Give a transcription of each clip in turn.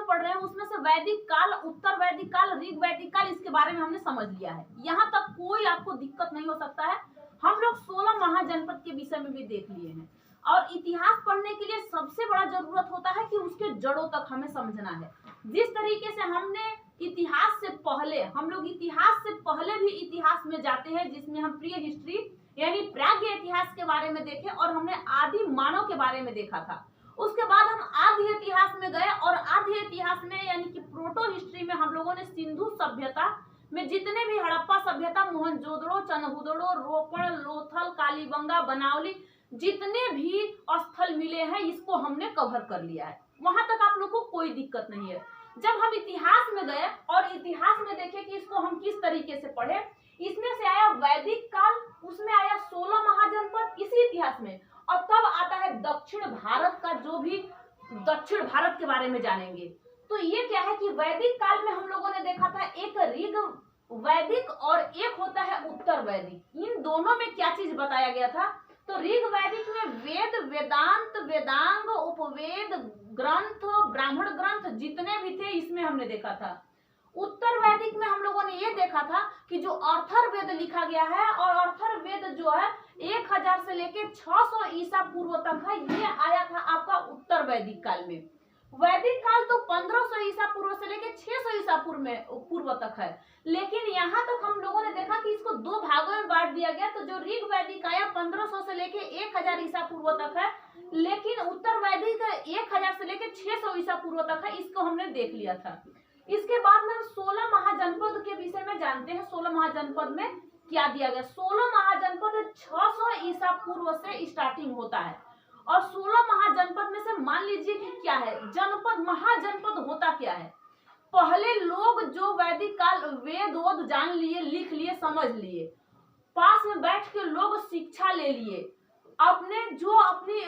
पढ़ रहे हैं उसमें से वैदिक काल, उत्तर वैदिक काल, ऋग वैदिक काल, इसके बारे में हमने समझ लिया है। यहाँ तक कोई आपको दिक्कत नहीं हो सकता है। हम लोग 16 महाजनपद के विषय में भी देख लिए हैं। और इतिहास पढ़ने के लिए सबसे बड़ा जरूरत होता है कि उसके जड़ों तक हमें समझना है। जिस तरीके से हमने इतिहास से पहले, हम लोग इतिहास से पहले भी इतिहास में जाते हैं, जिसमें हम प्री हिस्ट्री यानी प्राग्ञ इतिहास के बारे में देखे और हमने आदि मानव के बारे में देखा था। उसके बाद हम आधि इतिहास में गए और आधि इतिहास में यानी कि प्रोटो हिस्ट्री में हम लोगों ने सिंधु सभ्यता में जितने भी हड़प्पा सभ्यता, मोहनजोदड़ो, चनहुदड़ो, रोपण, लोथल, कालीबंगा, बनावली, जितने भी स्थल मिले हैं इसको हमने कवर कर लिया है। वहां तक आप लोग को कोई दिक्कत नहीं है। जब हम इतिहास में गए और इतिहास में देखे कि इसको हम किस तरीके से पढ़े, इसमें से आया वैदिक काल, उसमें आया 16 महाजनपद इसी इतिहास में, और तब आता है दक्षिण भारत का, जो भी दक्षिण भारत के बारे में जानेंगे। तो ये क्या है कि वैदिक काल में हम लोगों ने देखा था एक ऋग वैदिक और एक होता है उत्तर वैदिक। इन दोनों में क्या चीज बताया गया था? तो ऋग वैदिक में वेद, वेदांत, वेदांग, उपवेद, ग्रंथ, ब्राह्मण ग्रंथ जितने भी थे इसमें हमने देखा था। उत्तर वैदिक में हम लोगों ने ये देखा था कि जो अर्थर्ववेद लिखा गया है, और अर्थर्ववेद जो है 1000 से लेके 600 ईसा पूर्व तक है, ये आया था आपका उत्तर वैदिक काल में। वैदिक काल तो 1500 ईसा पूर्व से लेके 600 ईसा पूर्व तक है। लेकिन यहाँ तक हम लोगों ने देखा कि इसको दो भागों में बांट दिया गया। तो जो ऋग वैदिक आया 1500 से लेके 1000 ईसा पूर्व तक है, लेकिन उत्तर वैदिक 1000 से लेके 600 ईसा पूर्व तक है, इसको हमने देख लिया था। इसके बाद में हम 16 महाजनपद के विषय में जानते हैं। 16 महाजनपद में क्या दिया गया? 16 महाजनपद 600 ईसा पूर्व से स्टार्टिंग होता है, और 16 महाजनपद में से मान लीजिए कि क्या है जनपद, महाजनपद होता क्या है? पहले लोग जो वैदिक काल वेद वोद जान लिए, लिख लिए, समझ लिए, पास में बैठ के लोग शिक्षा ले लिए, अपने जो अपनी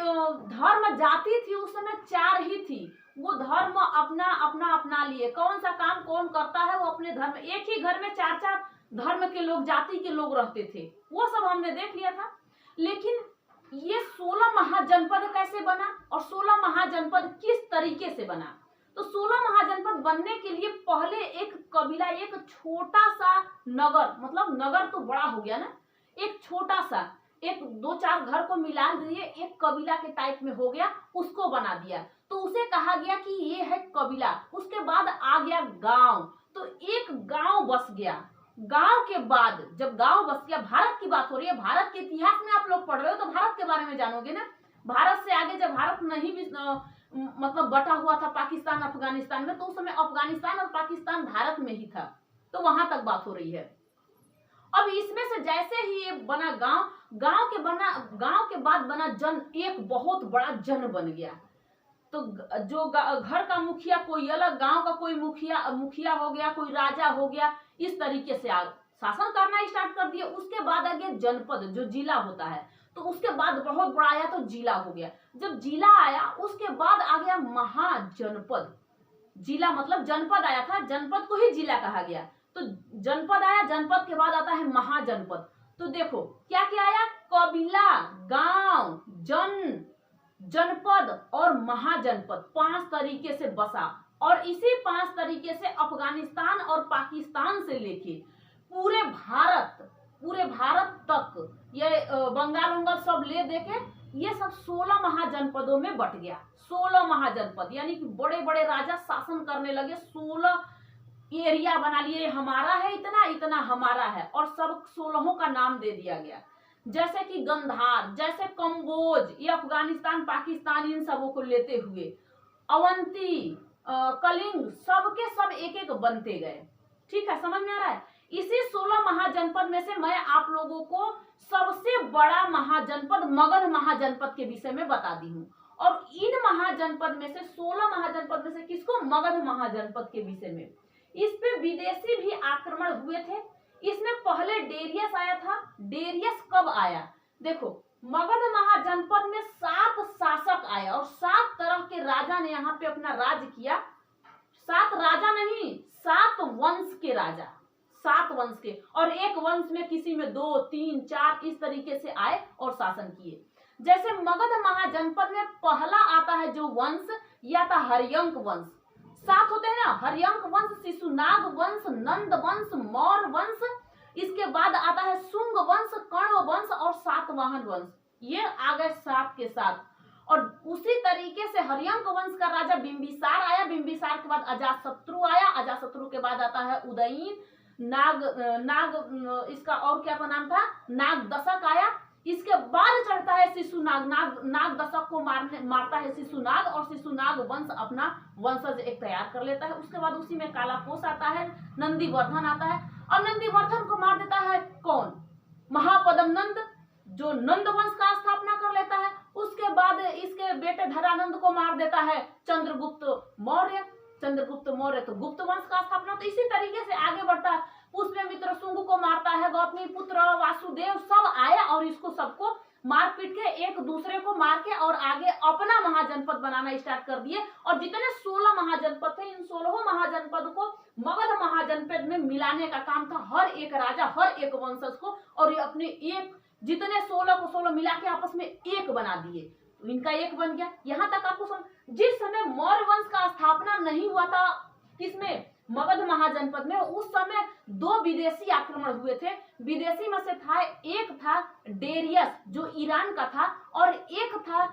धर्म जाति थी उस समय 4 ही थी, वो धर्म अपना अपना अपना लिए। कौन सा काम कौन करता है वो अपने धर्म, एक ही घर में 4-4 धर्म के लोग, जाति के लोग रहते थे, वो सब हमने देख लिया था। लेकिन ये 16 महाजनपद कैसे बना और 16 महाजनपद किस तरीके से बना? तो 16 महाजनपद बनने के लिए पहले एक कबीला, एक छोटा सा नगर, मतलब नगर तो बड़ा हो गया ना, एक छोटा सा, एक 2-4 घर को मिला दिए, एक कबीला के टाइप में हो गया, उसको बना दिया, तो उसे कहा गया कि ये है कबीला। उसके बाद आ गया गांव, तो एक गांव बस गया। गांव के बाद जब गांव बस गया, भारत की बात हो रही है, भारत के इतिहास में आप लोग पढ़ रहे हो तो भारत के बारे में जानोगे ना। भारत से आगे जब भारत नहीं भी मतलब बटा हुआ था पाकिस्तान अफगानिस्तान में, तो उस समय अफगानिस्तान और पाकिस्तान भारत में ही था, तो वहां तक बात हो रही है। अब इसमें से जैसे ही ये बना गांव, गांव के बाद बना जन, एक बहुत बड़ा जन बन गया। तो जो घर का मुखिया कोई अलग, गांव का कोई मुखिया हो गया, कोई राजा हो गया, इस तरीके से शासन करना स्टार्ट कर दिया। उसके बाद आ गया जनपद, जो जिला होता है, तो उसके बाद बहुत बड़ा आया तो जिला हो गया। जब जिला आया उसके बाद आ गया महाजनपद। जिला मतलब जनपद आया था, जनपद को ही जिला कहा गया, तो जनपद आया, जनपद के बाद आता है महाजनपद। तो देखो क्या क्या आया? कबीला, गांव, जनपद और महाजनपद, 5 तरीके से बसा। और इसी 5 तरीके से अफगानिस्तान और पाकिस्तान से लेके पूरे भारत तक, ये बंगाल सब ले देके ये सब 16 महाजनपदों में बट गया। 16 महाजनपद यानी कि बड़े बड़े राजा शासन करने लगे, 16 एरिया बना लिए, हमारा है इतना, इतना हमारा है, और सब 16 का नाम दे दिया गया। जैसे कि गंधार, जैसे कम्बोज, ये अफगानिस्तान पाकिस्तान इन सबों को लेते हुए अवंती, कलिंग, सबके सब एक एक बनते गए। ठीक है, समझ में आ रहा है? इसी 16 महाजनपद में से मैं आप लोगों को सबसे बड़ा महाजनपद मगध महाजनपद के विषय में बता दी हूँ। और इन महाजनपद में से 16 महाजनपद में से किसको? मगध महाजनपद के विषय में। इस पे विदेशी भी आक्रमण हुए थे। इसमें पहले डेरियस आया था। डेरियस कब आया? देखो, मगध महाजनपद में 7 शासक आए और 7 तरह के राजा ने यहाँ पे अपना राज किया। 7 राजा नहीं, 7 वंश के राजा, 7 वंश के, और एक वंश में किसी में 2, 3, 4 इस तरीके से आए और शासन किए। जैसे मगध महाजनपद में पहला आता है जो वंश, यह था हर्यंक वंश। सात होते हैं ना, हर्यंक वंश, शिशुनाग वंश, नंद वंश, मौर्य वंश, इसके बाद आता है शुंग वंश, कण्व वंश और सातवाहन वंश। ये आ गए सात के साथ। और उसी तरीके से हर्यंक वंश का राजा बिंबिसार आया, बिंबिसार के बाद अजातशत्रु आया, अजातशत्रु के बाद आता है उदयीन, नाग इसका और क्या नाम था, नाग दशक आया। इसके बाद चढ़ता है शिशुनाग, नाग दशक को मारता है शिशुनाग, और शिशुनाग वंश अपना वंशज एक तैयार कर लेता है। उसके बाद उसी में कालापोष आता है, नंदीवर्धन आता है, और नंदीवर्धन को मार देता है कौन, महापद्म नंद, जो नंद वंश का स्थापना कर लेता है। उसके बाद इसके बेटे धरानंद को मार देता है चंद्रगुप्त मौर्य, चंद्रगुप्त मौर्य तो गुप्त वंश का स्थापना। तो इसी तरीके से आगे बढ़ता है, पुष्यमित्र शुंग को मारता है, गौतमी पुत्र वासुदेव सब आए और इसको सबको मार पीट के एक दूसरे को मार के और आगे अपना महाजनपद बनाना स्टार्ट कर दिए। और जितने 16 महाजनपद थे, इन 16 महाजनपद को मगध महाजनपद में मिलाने का काम था हर एक राजा, हर एक वंशज को, और ये अपने एक जितने 16 को 16 मिला के आपस में एक बना दिए, तो इनका एक बन गया। यहाँ तक आपको समझ, जिस समय मौर्य वंश का स्थापना नहीं हुआ था किसमें, मगध महाजनपद में, उस समय 2 विदेशी आक्रमण हुए थे। विदेशी में से था, एक था डेरियस जो ईरान का था, और एक था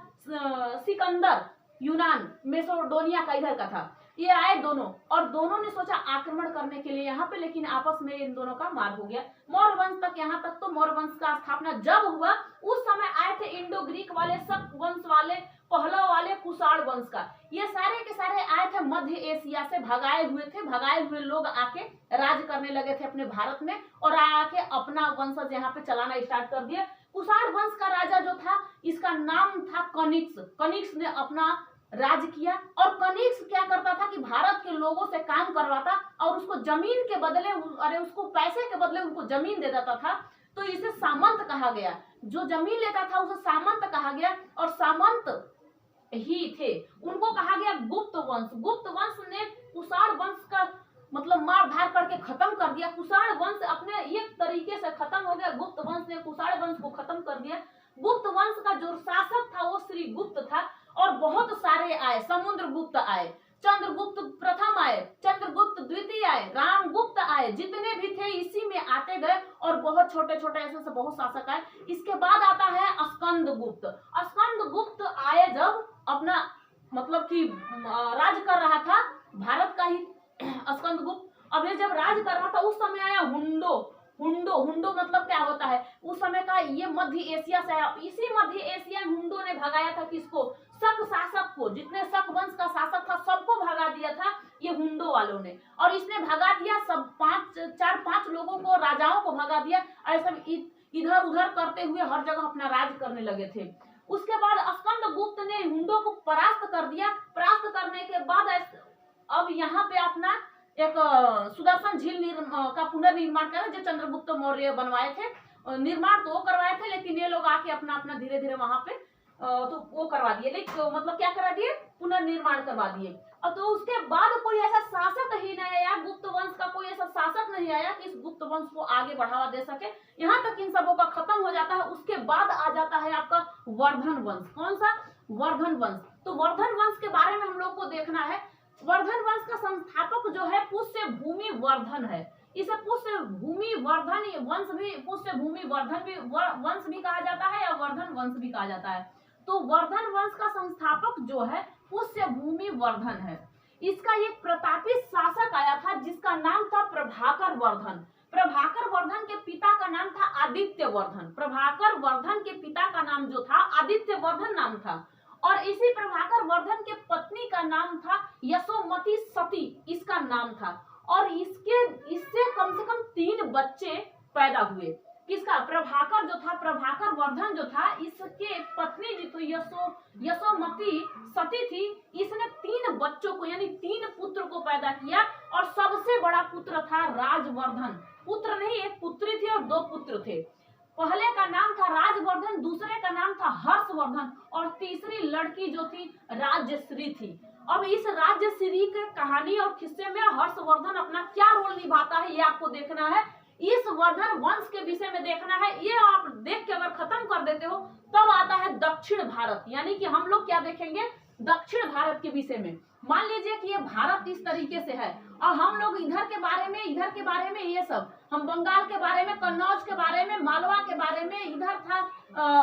सिकंदर यूनान मेसोडोनिया का इधर का था। ये आए दोनों, और दोनों ने सोचा आक्रमण करने के लिए यहाँ पे, लेकिन आपस में इन दोनों का मार हो गया। मौर्य वंश तक, यहाँ तक तो मौर्य वंश का स्थापना जब हुआ उस समय आए थे इंडो ग्रीक वाले, शक वंश वाले, पहलव वाले, कुषाण वंश का। ये सारे के सारे आए थे मध्य एशिया से, भगाए हुए थे, भगाए हुए लोग आके राज करने लगे थे अपने भारत में, और आके अपना वंशज यहाँ पे चलाना स्टार्ट कर दिए। कुषाण वंश का राजा जो था, इसका नाम था कनिष्क। कनिष्क ने अपना राज किया, और कनिष्क क्या करता था कि भारत के लोगों से काम करवाता और उसको जमीन के बदले, अरे उसको पैसे के बदले उनको जमीन दे देता था। तो इसे सामंत कहा गया, जो जमीन लेता था उसे सामंत कहा गया, और सामंत ही थे उनको कहा गया गुप्त वंश। गुप्त वंश ने कुषाण वंश का मतलब मार धार करके खत्म कर दिया। कुषाण वंश अपने एक तरीके से खत्म हो गया, गुप्त वंश ने कुषाण वंश को खत्म कर दिया। गुप्त वंश का जो शासक था वो श्री गुप्त था, और बहुत सारे आए, समुद्रगुप्त आए, चंद्रगुप्त प्रथम आए, चंद्रगुप्त द्वितीय आए, रामगुप्त आए, जितने भी थे इसी में आते गए, और बहुत छोटे छोटे ऐसे बहुत शासक आए। इसके बाद आता है स्कंदगुप्त। स्कंदगुप्त आए जब अपना मतलब कि राज कर रहा था भारत का ही स्कंदगुप्त, अब ये जब राज कर रहा था उस समय आया हुंडो। हुंडो मतलब क्या होता है, उस समय का ये मध्य एशिया से आया। इसी मध्य एशिया में हुंडो ने भगाया था किसको, शक शासक को, जितने शक वंश का शासक था सबको भगा दिया था ये हुंडो वालों ने। और इसने भगा दिया सब 4-5 लोगों को, राजाओं को भगा दिया, ऐसा इधर उधर करते हुए हर जगह अपना राज करने लगे थे। उसके बाद स्कंदगुप्त ने हुंडो को परास्त कर दिया। परास्त करने के बाद अब यहाँ पे अपना एक सुदर्शन झील का पुनर्निर्माण करा, जो चंद्रगुप्त मौर्य बनवाए थे। निर्माण तो वो करवाए थे, लेकिन ये लोग आके अपना अपना धीरे धीरे वहां पे तो वो करवा दिए, लेकिन मतलब क्या करा दिए, पुनर्निर्माण करवा दिए। और तो उसके बाद कोई ऐसा शासक ही नहीं आया, गुप्त वंश का कोई ऐसा शासक नहीं आया कि इस गुप्त वंश को आगे बढ़ावा दे सके। यहाँ तक इन सबों का खत्म हो जाता है। उसके बाद आ जाता है आपका वर्धन वंश। कौन सा, वर्धन वंश। तो वर्धन वंश के बारे में हम लोग को देखना है। वर्धन वंश का संस्थापक जो है पुष्य भूमि वर्धन है। इसे पुष्य भूमि वर्धन वंश भी, पुष्य भूमि वर्धन भी वंश भी कहा जाता है, या वर्धन वंश भी कहा जाता है। तो वर्धन वंश का संस्थापक जो है पुष्य भूमि वर्धन है। इसका एक प्रतापी शासक आया था जिसका नाम था प्रभाकर वर्धन। प्रभाकर वर्धन के पिता का नाम था आदित्य वर्धन। प्रभाकर वर्धन के पिता का नाम जो था आदित्य वर्धन नाम था, और इसी प्रभाकर वर्धन के पत्नी का नाम था यशोमती सती, इसका नाम था। और इससे कम से कम 3 बच्चे पैदा हुए। किसका, प्रभाकर जो था, प्रभाकर वर्धन जो था, इसके पत्नी जी तो यशोमती सती थी। इसने 3 बच्चों को यानी 3 पुत्र को पैदा किया, और सबसे बड़ा पुत्र था राजवर्धन। पुत्र नहीं, एक पुत्री थी और 2 पुत्र थे। पहले का नाम था राजवर्धन, दूसरे का नाम था हर्षवर्धन, और तीसरी लड़की जो थी राजश्री थी। अब इस राजश्री के कहानी और किस्से में हर्षवर्धन अपना क्या रोल निभाता है ये आपको देखना है। इस वर्धन वंश के विषय में देखना है। ये आप देख के अगर खत्म कर देते हो तब आता है दक्षिण भारत, यानी कि हम लोग क्या देखेंगे, दक्षिण भारत के विषय में। मान लीजिए कि ये भारत इस तरीके से है और हम लोग इधर के बारे में ये सब, हम बंगाल के बारे में, कन्नौज के बारे में, मालवा के बारे में, इधर था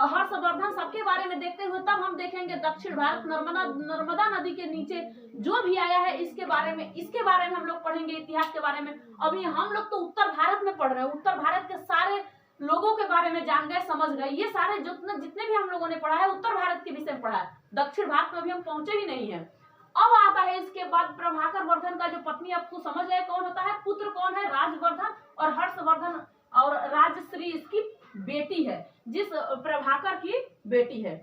हर्षवर्धन, सबके बारे में देखते हुए तब हम देखेंगे दक्षिण भारत, नर्मदा नदी के नीचे जो भी आया है इसके बारे में हम लोग पढ़ेंगे, इतिहास के बारे में। अभी हम लोग तो उत्तर भारत में पढ़ रहे हैं, उत्तर भारत के सारे लोगों के बारे में जान गए, समझ गए। ये सारे जितने भी हम लोगों ने पढ़ा है उत्तर भारत के विषय में पढ़ा है, दक्षिण भारत में भी हम पहुंचे ही नहीं है। अब आता है इसके बाद प्रभाकर वर्धन का जो पत्नी, अब तो समझ गए कौन होता है, पुत्र कौन है, राजवर्धन और हर्षवर्धन, और राजश्री इसकी बेटी है, जिस प्रभाकर की बेटी है।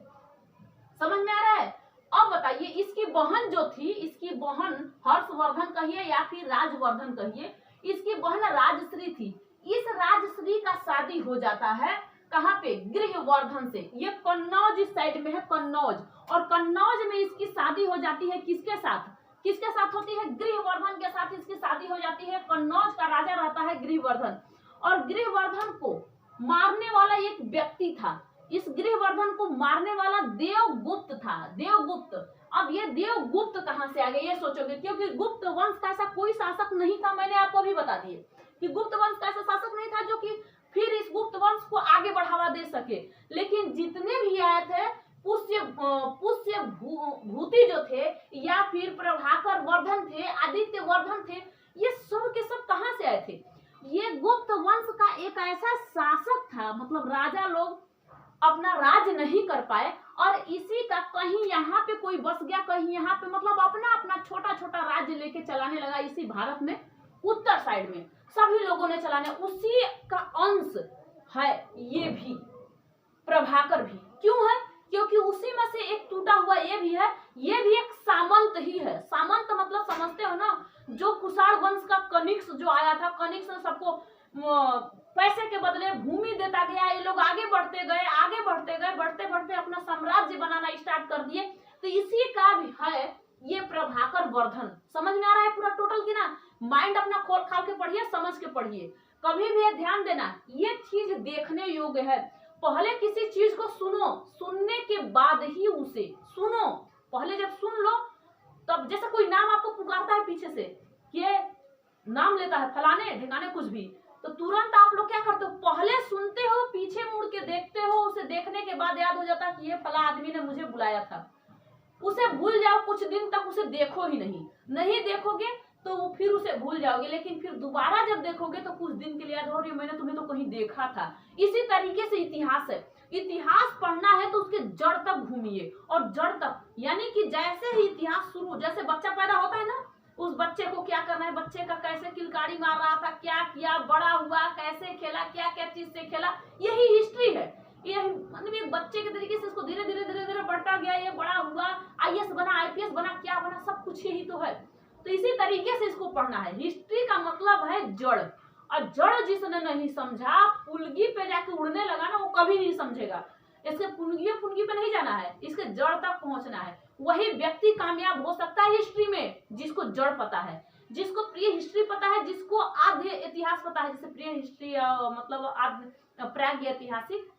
समझ में आ रहा है? अब बताइए इसकी बहन जो थी, इसकी बहन हर्षवर्धन कहिए या फिर राजवर्धन कहिए, इसकी बहन राजश्री थी। इस राजश्री का शादी हो जाता है कहाँ पे, गृहवर्धन से। ये कन्नौज साइड में है, कन्नौज, और कन्नौज में इसकी शादी हो जाती है किसके साथ, किसके साथ होती है, गृहवर्धन के साथ इसकी शादी हो जाती है। कन्नौज का राजा रहता है गृहवर्धन, और गृहवर्धन को मारने वाला एक व्यक्ति था। इस गृहवर्धन को मारने वाला देवगुप्त था, देवगुप्त। अब ये देवगुप्त कहां से आ गए ये सोचोगे, क्योंकि गुप्त वंश का ऐसा कोई शासक नहीं था, मैंने आपको अभी बता दिए कि गुप्त वंश का ऐसा शासक नहीं था जो कि फिर इस गुप्त वंश को आगे बढ़ावा दे सके। लेकिन जितने भी आए थे पुष्य भूति जो थे, या फिर प्रभाकर वर्धन थे, आदित्य वर्धन थे, ये सब के सब कहां से आए थे, ये गुप्त वंश का एक ऐसा शासक था, मतलब राजा लोग अपना राज नहीं कर पाए और इसी का कहीं यहाँ पे कोई बस गया, कहीं यहाँ पे, मतलब अपना अपना छोटा छोटा राज्य लेके चलाने लगा इसी भारत में, उत्तर साइड में सभी लोगों ने चलाने, उसी का अंश है ये भी, प्रभाकर भी। क्यों है, क्योंकि उसी में से एक टूटा हुआ ये भी है, ये भी एक सामंत ही है। सामंत मतलब समझते हो ना, जो कुषाण वंश का कनिष्क जो आया था, कनिष्क ने सबको पैसे के बदले भूमि देता गया, ये लोग आगे बढ़ते गए, बढ़ते बढ़ते अपना साम्राज्य बनाना स्टार्ट कर दिए। तो इसी का भी है ये प्रभाकर वर्धन। समझ में आ रहा है पूरा टोटल की ना, माइंड अपना खोल खाल के पढ़िए, समझ के पढ़िए, कभी भी ध्यान देना, ये चीज देखने योग्य है। पहले किसी चीज को सुनो, सुनने के बाद ही उसे सुनो, पहले जब सुन लो तब, जैसे कोई नाम आपको पुकारता है पीछे से, ये नाम लेता है फलाने ढिकाने कुछ भी, तो तुरंत आप लोग क्या करते हो, पहले सुनते हो, पीछे मुड़ के देखते हो, उसे देखने के बाद याद हो जाता है कि ये फला आदमी ने मुझे बुलाया था। उसे भूल जाओ, कुछ दिन तक उसे देखो ही नहीं देखोगे तो फिर उसे भूल जाओगे, लेकिन फिर दोबारा जब देखोगे तो कुछ दिन के लिए याद हो रही है, मैंने तुम्हें तो कहीं देखा था। इसी तरीके से इतिहास है, इतिहास पढ़ना है तो उसके जड़ तक घूमिए, और जड़ तक यानी कि जैसे ही इतिहास शुरू, जैसे बच्चा पैदा होता है ना, उस बच्चे को क्या करना है, बच्चे का कैसे किलकारी मार रहा था, क्या किया, बड़ा हुआ, कैसे खेला, क्या क्या चीज से खेला, यही हिस्ट्री है। यही मतलब एक बच्चे के तरीके से इसको धीरे धीरे बढ़ता गया, ये बड़ा हुआ, आईएएस बना, आईपीएस बना, क्या बना, सब कुछ यही तो है। तो इसी तरीके से इसको पढ़ना है। हिस्ट्री का मतलब है जड़, और जड़ जिसने नहीं समझा, पुलगी पे जाके उड़ने लगा ना, वो कभी नहीं समझेगा। इसके पुलगी पे नहीं जाना है, इसके जड़ तक पहुंचना है। वही व्यक्ति कामयाब हो सकता है हिस्ट्री में, जिसको जड़ पता है, जिसको प्री हिस्ट्री पता है, जिसको आद्य इतिहास पता है, जैसे प्री हिस्ट्री मतलब आद्य प्राग्ञ ऐतिहासिक,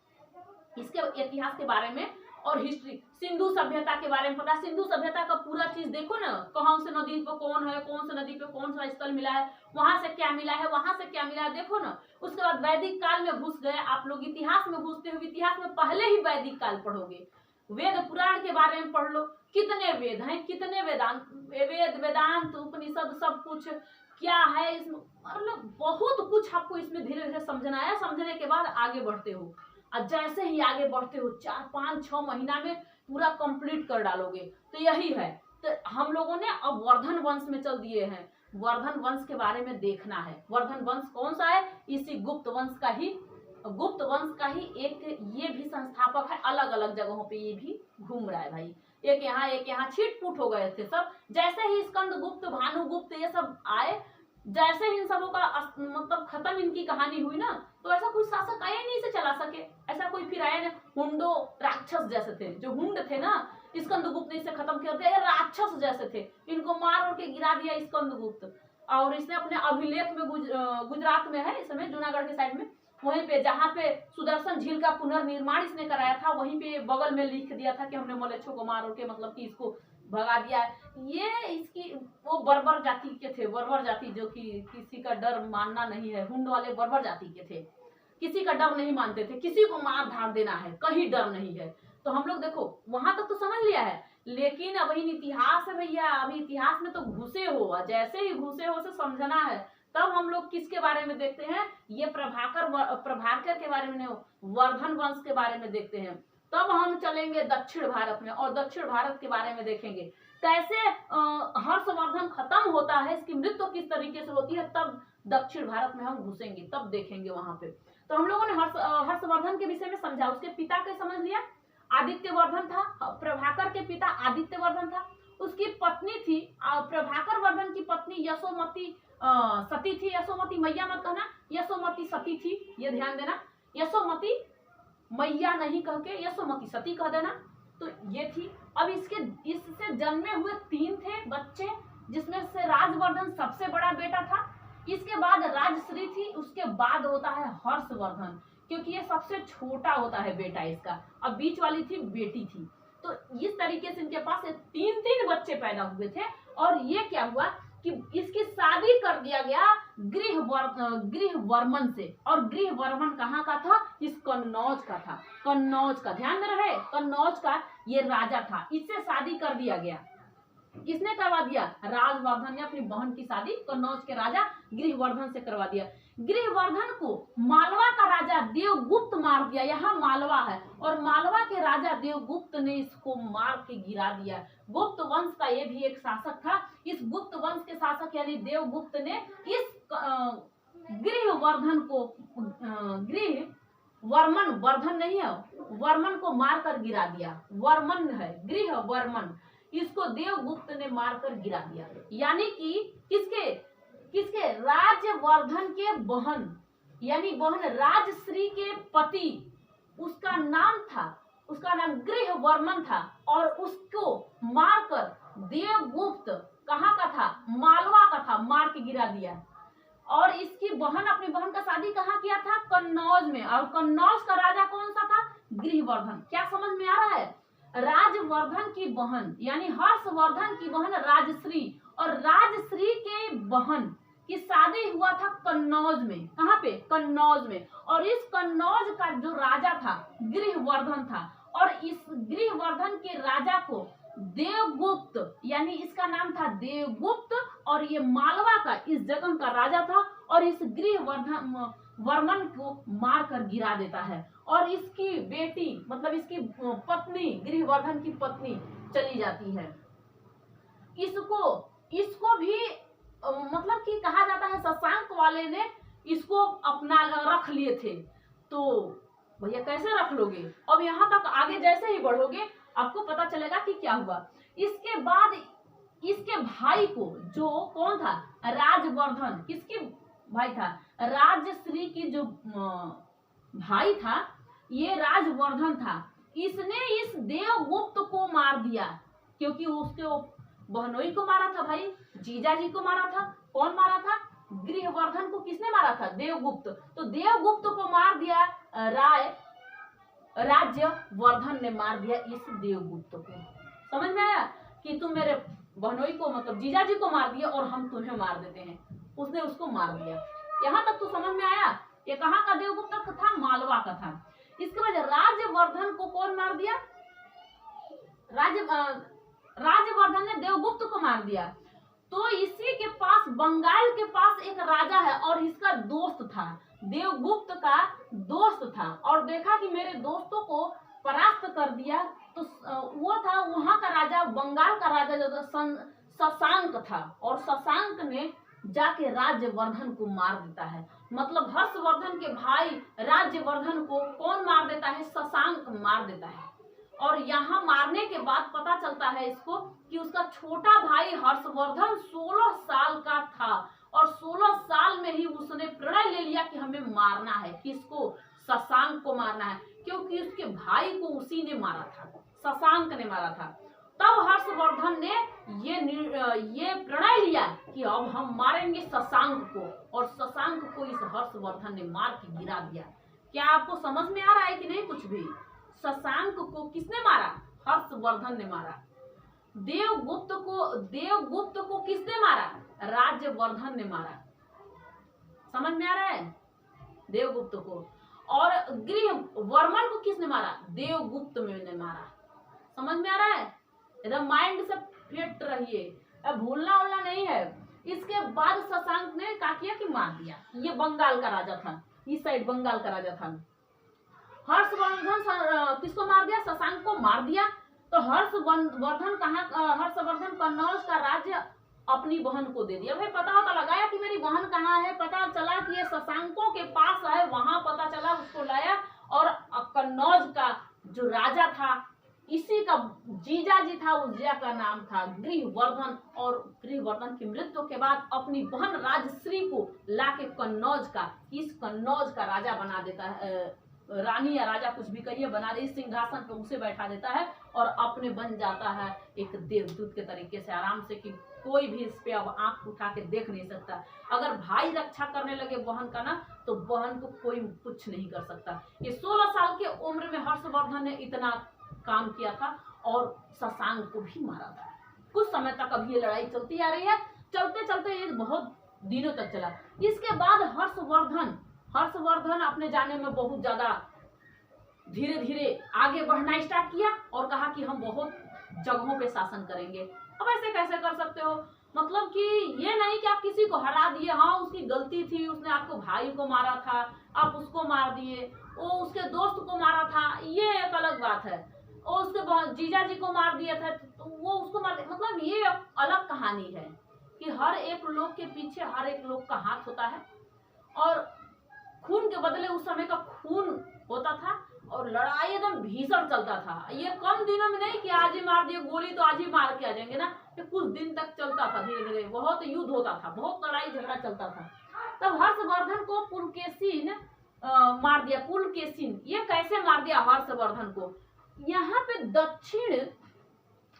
इसके इतिहास के बारे में, और हिस्ट्री सिंधु सभ्यता के बारे में पता है। सिंधु सभ्यता का पूरा चीज देखो ना, कौन से नदी पे कौन है, कौन से नदी पे कौन सा स्थल मिला है, वहां से क्या मिला है, वहां से क्या मिला है, देखो ना। उसके बाद वैदिक काल में घुस गए आप लोग, इतिहास में घुसते हुए इतिहास में पहले ही वैदिक काल पढ़ोगे, वेद पुराण के बारे में पढ़ लो, कितने वेद हैं, कितने वेद वेदांत उपनिषद सब कुछ क्या है इसमें, मतलब बहुत कुछ आपको इसमें धीरे धीरे समझना है। समझने के बाद आगे बढ़ते हो, और जैसे ही आगे बढ़ते हो 4-5-6 महीना में पूरा कंप्लीट कर डालोगे। तो यही है, तो हम लोगों ने अब वर्धन वंश में चल दिए हैं, वर्धन वंश के बारे में देखना है। वर्धन वंश कौन सा है, इसी गुप्त वंश का ही एक ये भी संस्थापक है, अलग अलग जगहों पे ये भी घूम रहा है भाई, एक यहाँ छिटपुट हो गए थे सब। जैसे ही स्कंदगुप्त, भानुगुप्त ये सब आए, जैसे ही इन सबों का मतलब खत्म इनकी कहानी हुई ना, तो ऐसा कोई शासक आया नहीं से चला सके, ऐसा कोई फिर आया नहीं। हुंडो राक्षस जैसे थे, जो हुंड थे ना, स्कंदगुप्त ने इसे खत्म कर दिया, राक्षस जैसे थे, इनको मार के गिरा दिया स्कंदगुप्त। और इसने अपने अभिलेख में गुजरात में है इस समय, जूनागढ़ के साइड में, वहीं पे जहाँ पे सुदर्शन झील का पुनर्निर्माण इसने कराया था, वहीं पे बगल में लिख दिया था कि हमने मलेच्छों को मार के मतलब कि इसको भगा दिया है। ये इसकी वो बर्बर जाति के थे, बर्बर जाति जो कि किसी का डर मानना नहीं है, हुंड वाले बर्बर जाति के थे, किसी का डर नहीं मानते थे, किसी को मार धाड़ देना है, कहीं डर नहीं है। तो हम लोग देखो वहां तक तो समझ लिया है, लेकिन अब इन इतिहास है भैया, अभी इतिहास में तो घुसे हो, जैसे ही घुसे हो से समझना है। तब हम लोग किसके बारे में देखते हैं, ये प्रभाकर के बारे में नहीं, वर्धन वंश के बारे में देखते हैं। तब हम चलेंगे दक्षिण भारत में और दक्षिण भारत के बारे में देखेंगे कैसे हर्षवर्धन खत्म होता है, इसकी मृत्यु किस तरीके से होती है, तब दक्षिण भारत में हम घुसेंगे, तब देखेंगे वहां पे। तो हम लोगों ने हर्षवर्धन के विषय में समझा, उसके पिता के समझ लिया, आदित्यवर्धन था, प्रभाकर के पिता आदित्यवर्धन था, उसकी पत्नी थी प्रभाकर वर्धन की पत्नी यशोमती सती थी, यशोमती मैया मत कहना, यशोमती सती थी, ये ध्यान देना, यशोमती मैया नहीं कह के यशोमती सती कह देना। तो ये थी। अब इससे जन्मे हुए 3 थे बच्चे, जिसमें से राजवर्धन सबसे बड़ा बेटा था, इसके बाद राजश्री थी, उसके बाद होता है हर्षवर्धन, क्योंकि ये सबसे छोटा होता है बेटा इसका, अब बीच वाली थी बेटी थी। तो इस तरीके से इनके पास 3 बच्चे पैदा हुए थे। और ये क्या हुआ कि इसकी शादी कर दिया गया गृहवर्मन से, और गृहवर्मन कहाँ का था, इस कन्नौज का था, कन्नौज का, ध्यान में रहे, कन्नौज का ये राजा था, इससे शादी कर दिया गया। किसने करवा दिया, राजवर्धन ने अपनी बहन की शादी कन्नौज के राजा गृहवर्धन से करवा दिया। गृहवर्धन को मालवा का राजा देवगुप्त मार दिया, यहाँ मालवा है, और मालवा के राजा देवगुप्त ने इसको मार के गिरा दिया। गुप्त वंश का ये भी एक शासक था, इस गुप्त वंश के शासक यानी देवगुप्त ने इस गृहवर्धन को वर्मन, वर्धन नहीं है, वर्मन को मारकर गिरा दिया, वर्मन है गृहवर्मन, इसको देवगुप्त ने मारकर गिरा दिया। यानी कि किसके राजवर्धन के बहन, यानी बहन राजश्री के पति, उसका नाम गृहवर्मन था, और उसको मारकर देवगुप्त कहाँ का था, मालवा का था, मार के गिरा दिया। और इसकी बहन, अपनी बहन का शादी कहाँ किया था, कन्नौज में, और कन्नौज का राजा कौन सा था, गृहवर्धन। क्या समझ में आ रहा है, राजवर्धन की बहन यानी हर्षवर्धन की बहन राजश्री, और राजश्री के बहन की शादी हुआ था कन्नौज में, कहाँ पे, कन्नौज में। और इस कन्नौज का जो राजा था गृहवर्धन था, और इस गृहवर्धन के राजा को देवगुप्त, यानी इसका नाम था देवगुप्त, और ये मालवा का इस जगह का राजा था, और इस गृहवर्मन को मारकर गिरा देता है। और इसकी बेटी मतलब इसकी पत्नी, गृहवर्धन की पत्नी चली जाती है। इसको भी मतलब कि कहा जाता है शशांक वाले ने इसको अपना रख लिए थे। तो भैया कैसे रख लोगे, अब यहाँ तक आगे जैसे ही बढ़ोगे आपको पता चलेगा कि क्या हुआ। इसके बाद इसके भाई को, जो कौन था, राजवर्धन, किसकी भाई था, राजश्री की जो भाई था ये राजवर्धन था, इसने इस देवगुप्त को मार दिया, क्योंकि उसके बहनोई को मारा था भाई, जीजा जी को मारा था। कौन मारा था, गृहवर्धन को किसने मारा था, देवगुप्त। तो देवगुप्त को मार दिया राज्यवर्धन ने मार दिया इस देवगुप्त को। समझ में आया कि तुम मेरे बहनोई को मतलब जीजा जी को मार दिया और हम तुम्हें मार देते हैं, उसने उसको मार दिया। यहाँ तक तो समझ में आया। ये कहाँ का देवगुप्त था, मालवा का था। इसके बाद राज्यवर्धन को कौन मार दिया, राज्यवर्धन ने देवगुप्त को मार दिया। तो इसी के पास बंगाल के पास एक राजा है और इसका दोस्त था, देवगुप्त का दोस्त था, और देखा कि मेरे दोस्तों को परास्त कर दिया, तो वो था वहां का राजा, बंगाल का राजा जो शशांक था, और शशांक ने जाके राज्यवर्धन को मार देता है। मतलब हर्षवर्धन के भाई राज्यवर्धन को कौन मार देता है, शशांक मार देता है। और यहाँ मारने के बाद पता चलता है इसको कि उसका छोटा भाई हर्षवर्धन 16 साल का था, और 16 साल में ही उसने प्रण ले लिया कि हमें मारना है, किसको, शशांक को मारना है, क्योंकि उसके भाई को उसी ने मारा था, शशांक ने मारा था। तब हर्षवर्धन ने ये प्रणय लिया कि अब हम मारेंगे शशांक को, और शशांक को इस हर्षवर्धन ने मार के गिरा दिया। क्या आपको समझ में आ रहा है कि नहीं कुछ भी? शशांक को किसने मारा, हर्षवर्धन ने मारा। देवगुप्त को किसने मारा? राज्यवर्धन ने मारा। समझ में आ रहा है? देवगुप्त को। और गृहवर्मन को किसने मारा? देवगुप्त ने मारा। समझ में आ रहा है? एकदम माइंड से फिट रहिए, अब भूलना उलना नहीं है। इसके बाद शशांक ने क्या किया कि मार दिया। ये बंगाल का राजा था, इस साइड बंगाल का राजा था। हर्षवर्धन किसको मार दिया? शशांक को मार दिया। तो हर्षवर्धन कन्नौज का राज्य अपनी बहन को दे दिया। भाई पता होता लगाया कि मेरी बहन कहाँ है, पता चला कि ये शशांकों के पास है, वहां पता चला, उसको लाया और कन्नौज का जो राजा था, इसी का जीजा जी था, उस जीजा का नाम था गृहवर्धन। और गृहवर्धन की मृत्यु के बाद अपनी बहन राजश्री को लाके कन्नौज का राजा बना देता है, रानी या राजा कुछ भी कहिए, बना दे, सिंहासन पे उसे बैठा देता है और अपने बन जाता है एक देवदूत के तरीके से, आराम से, कि कोई भी इस पे अब आंख उठा के देख नहीं सकता। अगर भाई रक्षा करने लगे बहन का ना, तो बहन को कोई कुछ नहीं कर सकता। ये 16 साल की उम्र में हर्षवर्धन ने इतना काम किया था और शशांक को भी मारा था। कुछ समय तक अभी ये लड़ाई चलती आ रही है, चलते चलते ये बहुत दिनों तक चला। इसके बाद हर्षवर्धन अपने जाने में बहुत ज्यादा धीरे धीरे आगे बढ़ना स्टार्ट किया और कहा कि हम बहुत जगहों पे शासन करेंगे। अब ऐसे कैसे कर सकते हो? मतलब कि ये नहीं कि आप किसी को हरा दिए, हाँ उसकी गलती थी, उसने आपको भाई को मारा था, आप उसको मार दिए, वो उसके दोस्त को मारा था, ये एक अलग बात है। और उसके जीजा जी को मार दिया था तो वो उसको मार दिया, मतलब ये अलग कहानी है कि हर एक लोग के पीछे हर एक लोग का हाथ होता है और खून के बदले उस समय का खून होता था और लड़ाई एकदम भीषण चलता था। ये कम दिनों में नहीं कि आज ही मार दिए गोली तो आज ही मार के आ जाएंगे ना, ये कुछ दिन तक चलता था, धीरे धीरे बहुत युद्ध होता था, बहुत लड़ाई झगड़ा चलता था। तब हर्षवर्धन को पुलकेशिन मार दिया। पुलकेशिन ये कैसे मार दिया हर्षवर्धन को? यहाँ पे दक्षिण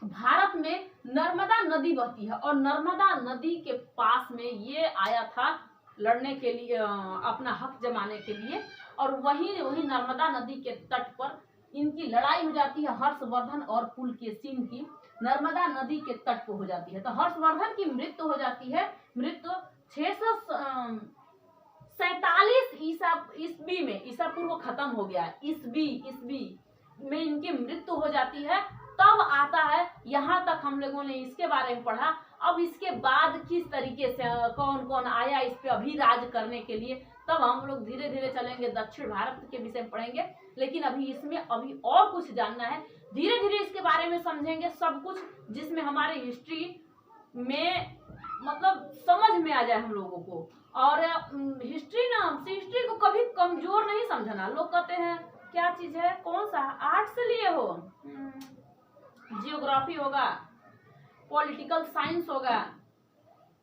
भारत में नर्मदा नदी बहती है और नर्मदा नदी के पास में ये आया था लड़ने के लिए, अपना हक जमाने के लिए। और वही नर्मदा नदी के तट पर इनकी लड़ाई हो जाती है, हर्षवर्धन और पुलकेशिन की नर्मदा नदी के तट पर हो जाती है। तो हर्षवर्धन की मृत्यु हो जाती है, मृत्यु 647 ईस्वी में, ईसा पूर्व खत्म हो गया है, ईस्वी में इनकी मृत्यु हो जाती है। तब आता है, यहाँ तक हम लोगों ने इसके बारे में पढ़ा। अब इसके बाद किस तरीके से कौन कौन आया इस पे अभिराज करने के लिए, तब हम लोग धीरे धीरे चलेंगे, दक्षिण भारत के विषय में पढ़ेंगे। लेकिन अभी इसमें अभी और कुछ जानना है, धीरे धीरे इसके बारे में समझेंगे सब कुछ, जिसमें हमारे हिस्ट्री में मतलब समझ में आ जाए हम लोगों को। और हिस्ट्री को कभी कमजोर नहीं समझना। लोग कहते हैं क्या चीज है, कौन सा आर्ट से लिए हो, जियोग्राफी होगा, पॉलिटिकल साइंस होगा,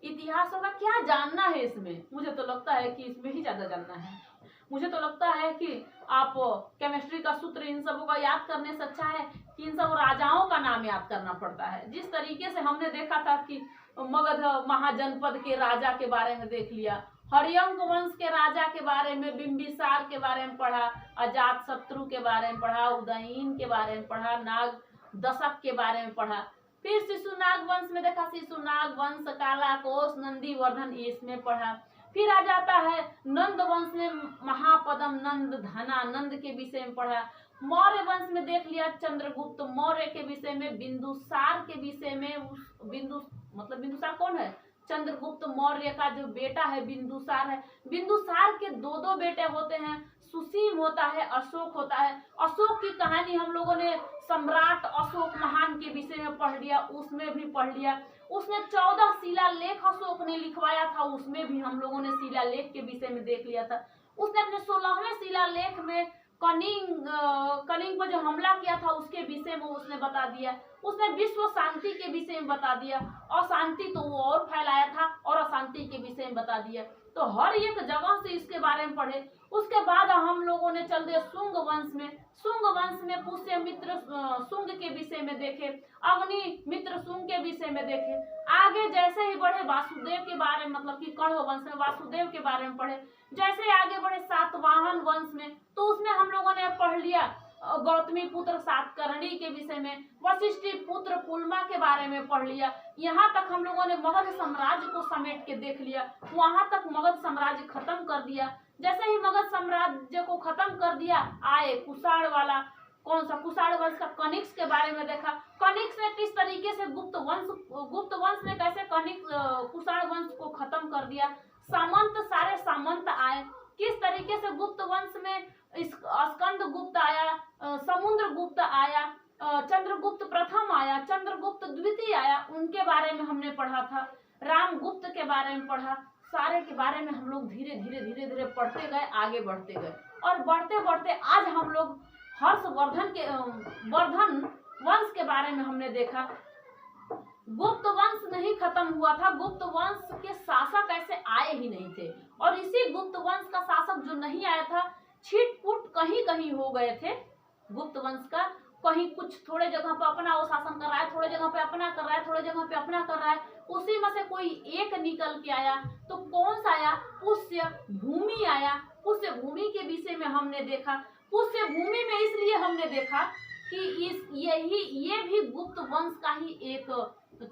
इतिहास होगा, क्या जानना है इसमें? मुझे तो लगता है कि इसमें ही ज्यादा जानना है। मुझे तो लगता है कि आप केमिस्ट्री का सूत्र इन सबों का याद करने से अच्छा है कि इन सब राजाओं का नाम याद करना पड़ता है। जिस तरीके से हमने देखा था कि मगध महाजनपद के राजा के बारे में देख लिया, हरियंक वंश के राजा के बारे में, बिंबिसार के बारे में पढ़ा, अजातशत्रु के बारे में पढ़ा, उदयन के बारे में पढ़ा, नाग दशक के बारे में पढ़ा। फिर शिशुनाग वंश में देखा, शिशुनाग वंश, कालाकोश, नंदीवर्धन, इसमें पढ़ा। फिर आ जाता है नंद वंश में महापदम नंद, धनानंद के विषय में पढ़ा। मौर्य वंश में देख लिया चंद्रगुप्त मौर्य के विषय में, बिंदुसार के विषय में, बिंदुसार कौन है? चंद्रगुप्त मौर्य का जो बेटा है बिंदुसार है। बिंदुसार के दो बेटे होते हैं, सुसीम होता है, अशोक होता है। अशोक की कहानी हम लोगों ने सम्राट अशोक महान के विषय में पढ़ लिया, उसमें भी पढ़ लिया। उसने 14 शिलालेख अशोक ने लिखवाया था, उसमें भी हम लोगों ने शिलालेख के विषय में देख लिया था। उसने अपने 16वें शिलालेख में कनिंग पर जो हमला किया था उसके विषय में उसने बता दिया। उसने विश्व शांति के विषय में बता दिया, अशांति तो वो और फैलाया था, और अशांति के विषय में बता दिया। तो हर एक जगह से इसके बारे में पढ़े। उसके बाद हम लोगों ने चल दिया शुंग वंश में। शुंग वंश में पुष्यमित्र शुंग के विषय में देखे, अग्नि मित्र शुंग के विषय में देखे। आगे जैसे ही बढ़े वासुदेव के बारे में, मतलब कि कण्व वंश में वासुदेव के बारे में पढ़े। जैसे आगे बढ़े सातवाहन वंश में, तो उसमें हम लोगों ने पढ़ लिया गौतमी पुत्र सातकर्णी के विषय में, वशिष्ठ पुत्र पुलमा के बारे में पढ़ लिया। यहाँ तक हम लोगों ने मगध साम्राज्य को समेट के देख लिया, वहां तक मगध साम्राज्य खत्म कर दिया। जैसे ही मगध साम्राज्य को खत्म कर दिया, आए कुषाण वाला, कौन सा कुषाण वंश का कनिष्क के बारे में देखा। कनिष्क ने किस तरीके से गुप्त वंश ने कैसे कुषाण वंश को खत्म कर दिया। सामंत, सारे सामंत आए, किस तरीके से गुप्त वंश में स्कंद गुप्त आया, समुद्र गुप्त आया, चंद्रगुप्त प्रथम आया, चंद्रगुप्त द्वितीय आया, उनके बारे में हमने पढ़ा था। रामगुप्त के बारे में पढ़ा। सारे के बारे में हम लोग धीरे धीरे पढ़ते गए, आगे बढ़ते गए, और बढ़ते बढ़ते आज हम लोग वर्धन वंश के बारे में हमने देखा। गुप्त वंश नहीं खत्म हुआ था, गुप्त वंश के शासक ऐसे आए ही नहीं थे, और इसी गुप्त वंश का शासक जो नहीं आया था, छिटपुट कहीं हो गए थे गुप्त वंश का। कहीं कुछ थोड़े जगह पे अपना वो शासन कर रहा है, थोड़े जगह पे अपना कर रहा है, थोड़े जगह पे अपना कर रहा है, उसी में से कोई एक निकल के आया। तो कौन सा आया? पुष्य भूमि आया। पुष्य भूमि के विषय में हमने देखा। पुष्य भूमि में इसलिए हमने देखा कि ये भी गुप्त वंश का ही एक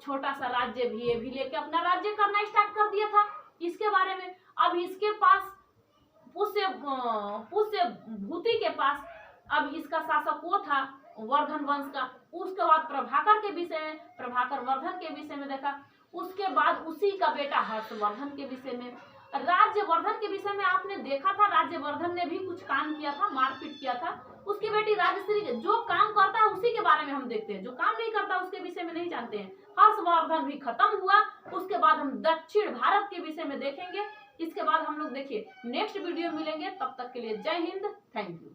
छोटा सा राज्य भी, ये भी लेके अपना राज्य करना स्टार्ट कर दिया था। इसके बारे में अब इसके पास पुष्य भूति के पास अब इसका शासक वो था वर्धन वंश का। उसके बाद प्रभाकर के विषय में, प्रभाकर वर्धन के विषय में देखा। उसके बाद उसी का बेटा हर्षवर्धन के विषय में, राज्यवर्धन के विषय में आपने देखा था। राज्यवर्धन ने भी कुछ काम किया था, मारपीट किया था। उसकी बेटी राजश्री जो काम करता है उसी के बारे में हम देखते हैं, जो काम नहीं करता उसके विषय में नहीं जानते हैं। हर्षवर्धन भी खत्म हुआ। उसके बाद हम दक्षिण भारत के विषय में देखेंगे। इसके बाद हम लोग देखिए नेक्स्ट वीडियो मिलेंगे, तब तक के लिए जय हिंद, थैंक यू।